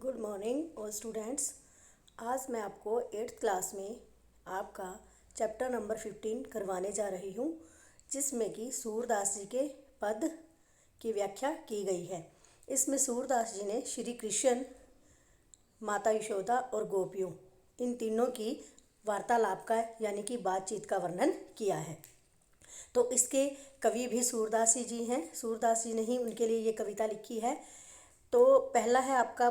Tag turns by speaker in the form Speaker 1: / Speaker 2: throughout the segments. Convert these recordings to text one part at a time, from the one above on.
Speaker 1: Good morning all students. आज मैं आपको 8th क्लास में आपका चैप्टर नंबर 15 करवाने जा रही हूँ, जिसमें कि सूरदास जी के पद की व्याख्या की गई है। इसमें सूरदास जी ने श्री कृष्ण, माता यशोदा और गोपियों, इन तीनों की वार्तालाप का यानी कि बातचीत का वर्णन किया है। तो इसके कवि भी सूरदास जी हैं। सूरदास जी ने ही उनके लिए ये कविता लिखी है। तो पहला है आपका,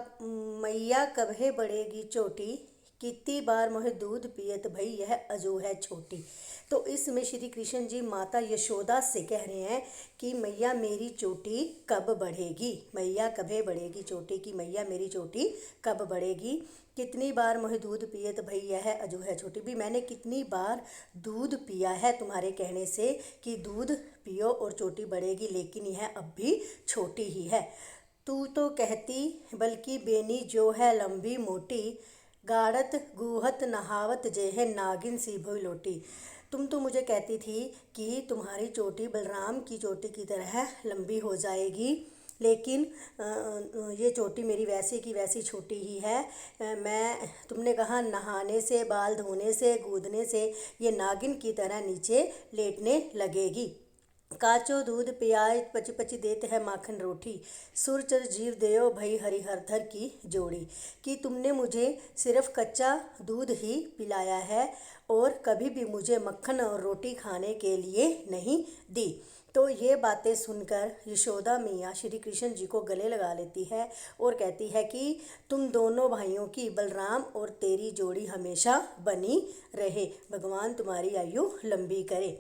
Speaker 1: मैया कभे बढ़ेगी चोटी, कितनी बार मोहे दूध पियत भई यह अजो है छोटी। तो इसमें श्री कृष्ण जी माता यशोदा से कह रहे हैं कि मैया मेरी चोटी कब बढ़ेगी, मैया कभे बढ़ेगी चोटी की मैया मेरी चोटी कब बढ़ेगी। कितनी बार मोहे दूध पियत भई यह अजो है छोटी, भी मैंने कितनी बार दूध पिया है तुम्हारे कहने से कि दूध पियो और चोटी बढ़ेगी, लेकिन यह अब भी छोटी ही है। तू तो कहती बल्कि बेनी जो है लंबी मोटी, गाड़त गुहत नहावत जे है नागिन सी भोई लोटी। तुम तो मुझे कहती थी कि तुम्हारी चोटी बलराम की चोटी की तरह लंबी हो जाएगी, लेकिन ये चोटी मेरी वैसी की वैसी छोटी ही है। तुमने कहा नहाने से, बाल धोने से, गूदने से ये नागिन की तरह नीचे लेटने लगेगी। काचो दूध पियाए पची पची देते हैं माखन रोटी, सुरचर जीव देओ भई हरिहरधर की जोड़ी। कि तुमने मुझे सिर्फ कच्चा दूध ही पिलाया है और कभी भी मुझे मक्खन और रोटी खाने के लिए नहीं दी। तो ये बातें सुनकर यशोदा मैया श्री कृष्ण जी को गले लगा लेती है और कहती है कि तुम दोनों भाइयों की, बलराम और तेरी जोड़ी हमेशा बनी रहे, भगवान तुम्हारी आयु लंबी करे।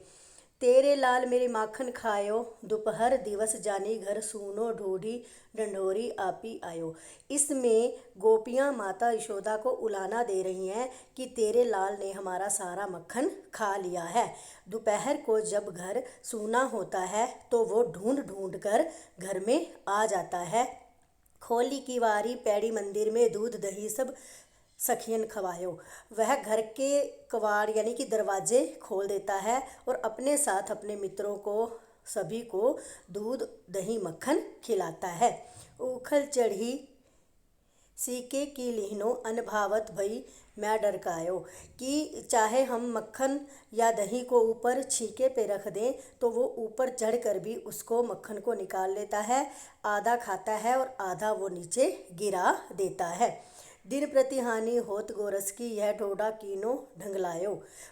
Speaker 1: तेरे लाल मेरे माखन खायो, दोपहर दिवस जानी घर सूनो ढूढ़ी ढंढोरी आपी आयो। इसमें गोपियाँ माता यशोदा को उलाना दे रही हैं कि तेरे लाल ने हमारा सारा मक्खन खा लिया है। दोपहर को जब घर सूना होता है तो वो ढूंढ ढूंढ कर घर में आ जाता है। खोली की वारी पैड़ी मंदिर में दूध दही सब सखियन खवायो। वह घर के कवाड़ यानी कि दरवाजे खोल देता है और अपने साथ अपने मित्रों को, सभी को दूध दही मक्खन खिलाता है। उखल चढ़ी सीके की लिहनो अनभावत भई मैं डरकायो। कि चाहे हम मक्खन या दही को ऊपर छीके पे रख दें तो वो ऊपर चढ़कर भी उसको मक्खन को निकाल लेता है, आधा खाता है और आधा वो नीचे गिरा देता है। दिन प्रति हानि होत गोरस की यह डोडा कीनो ढंगलायो।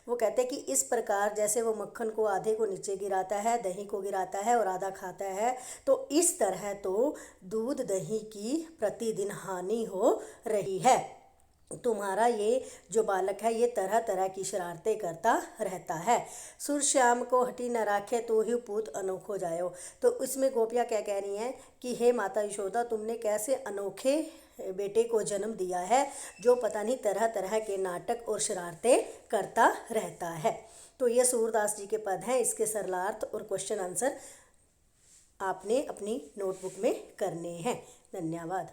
Speaker 1: वो कहते हैं कि इस प्रकार जैसे वो मक्खन को आधे को नीचे गिराता है, दही को गिराता है और आधा खाता है, तो इस तरह तो दूध दही की प्रतिदिन हानि हो रही है। तुम्हारा ये जो बालक है ये तरह तरह की शरारतें करता रहता है। सुर श्याम को हटी न राखे तो ही पूत अनोखो जायो। तो इसमें गोपियाँ क्या कह रही हैं कि हे माता यशोदा, तुमने कैसे अनोखे बेटे को जन्म दिया है जो पता नहीं तरह तरह के नाटक और शरारतें करता रहता है। तो ये सूरदास जी के पद हैं। इसके सरलार्थ और क्वेश्चन आंसर आपने अपनी नोटबुक में करने हैं। धन्यवाद।